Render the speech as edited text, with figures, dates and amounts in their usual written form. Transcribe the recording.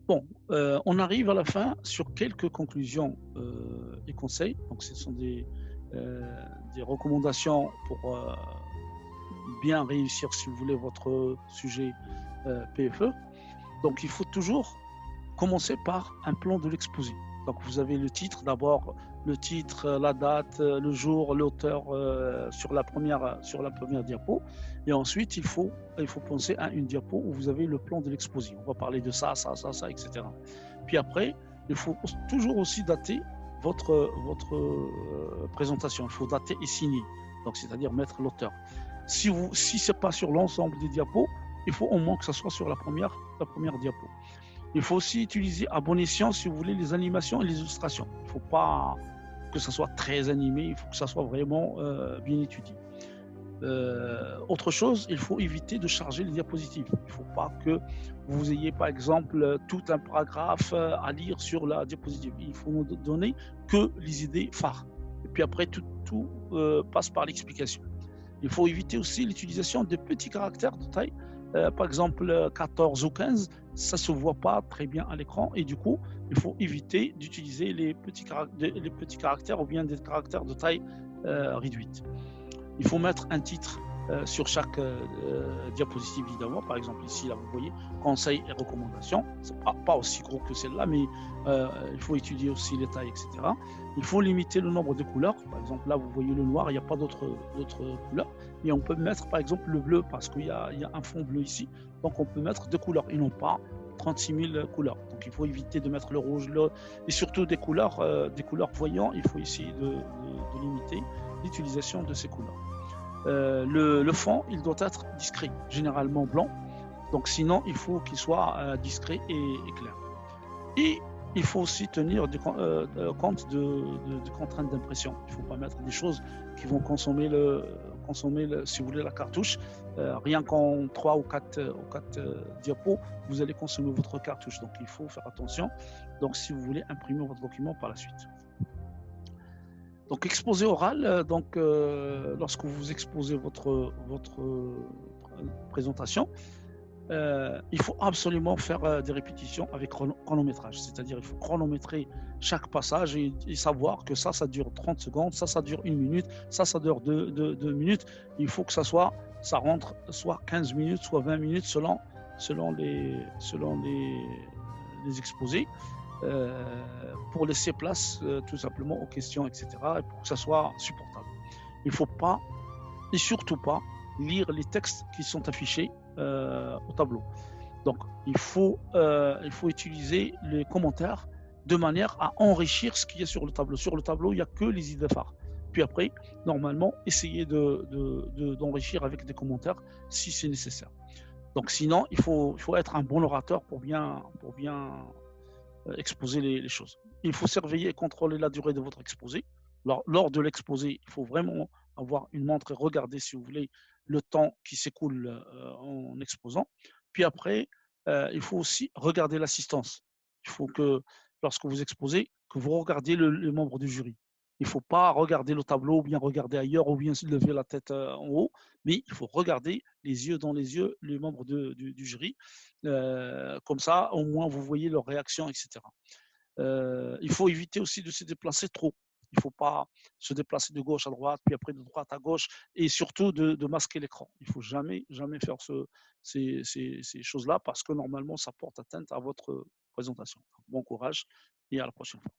Bon, on arrive à la fin sur quelques conclusions, et conseils. Donc ce sont heu, des recommandations pour, bien réussir, si vous voulez, votre sujet, PFE. Donc il faut toujours commencer par un plan de l'exposé. Donc vous avez le titre d'abord, le titre, la date, le jour, l'auteur, sur la première diapo et ensuite il faut penser à une diapo où vous avez le plan de l'exposé. On va parler de ça, ça, ça, ça et cetera. Puis après, il faut toujours aussi dater votre présentation. Il faut dater et signer, donc c'est-à-dire mettre l'auteur. Si c'est pas sur l'ensemble des diapos, il faut au moins que ça soit sur la première diapo. Il faut aussi utiliser à bon escient, si vous voulez, les animations et les illustrations. Il ne faut pas que ça soit très animé, il faut que ça soit vraiment bien étudié. Autre chose, il faut éviter de charger les diapositives. Il ne faut pas que vous ayez, par exemple, tout un paragraphe à lire sur la diapositive. Il faut nous donner que les idées phares. Et puis après, tout passe par l'explication. Il faut éviter aussi l'utilisation de petits caractères de taille, par exemple 14 ou 15, ça ne se voit pas très bien à l'écran et du coup, il faut éviter d'utiliser les petits caractères ou bien des caractères de taille réduite. Il faut mettre un titre sur chaque diapositive, évidemment. Par exemple, ici, là, vous voyez, conseils et recommandations. C'est pas aussi gros que celle-là, mais il faut étudier aussi les tailles, etc. Il faut limiter le nombre de couleurs. Par exemple, là, vous voyez le noir, il n'y a pas d'autres couleurs. Mais on peut mettre, par exemple, le bleu, parce qu'il y a un fond bleu ici. Donc, on peut mettre deux couleurs et non pas 36 000 couleurs. Donc, il faut éviter de mettre le rouge, et surtout des couleurs voyantes. Il faut essayer de limiter l'utilisation de ces couleurs. Le fond, il doit être discret, généralement blanc. Donc sinon, il faut qu'il soit discret et clair. Et il faut aussi tenir compte de contraintes d'impression. Il ne faut pas mettre des choses qui vont consommer si vous voulez, la cartouche. Rien qu'en 3 ou 4 diapos, vous allez consommer votre cartouche. Donc il faut faire attention. Donc si vous voulez imprimer votre document par la suite. Donc exposé oral, lorsque vous exposez votre présentation, il faut absolument faire des répétitions avec chronométrage. C'est-à-dire il faut chronométrer chaque passage et savoir que ça dure 30 secondes, ça dure 1 minute, ça dure 2 minutes. Il faut que ça rentre soit 15 minutes, soit 20 minutes selon les exposés, pour laisser place tout simplement aux questions, etc. Et pour que ça soit supportable. Il ne faut pas, et surtout pas, lire les textes qui sont affichés au tableau. Donc, il faut utiliser les commentaires de manière à enrichir ce qu'il y a sur le tableau. Sur le tableau, il n'y a que les idées phares. Puis après, normalement, essayez d'enrichir avec des commentaires si c'est nécessaire. Donc, sinon, il faut être un bon orateur pour bien exposer les choses. Il faut surveiller et contrôler la durée de votre exposé. Lors de l'exposé, il faut vraiment avoir une montre et regarder, si vous voulez, le temps qui s'écoule en exposant. Puis après, il faut aussi regarder l'assistance. Il faut que, lorsque vous exposez, que vous regardiez les membres du jury. Il ne faut pas regarder le tableau ou bien regarder ailleurs ou bien se lever la tête en haut, mais il faut regarder les yeux dans les yeux les membres du jury. Comme ça, au moins, vous voyez leur réaction, etc. Il faut éviter aussi de se déplacer trop. Il ne faut pas se déplacer de gauche à droite, puis après de droite à gauche, et surtout de masquer l'écran. Il ne faut jamais, jamais faire ces choses-là parce que normalement, ça porte atteinte à votre présentation. Bon courage et à la prochaine fois.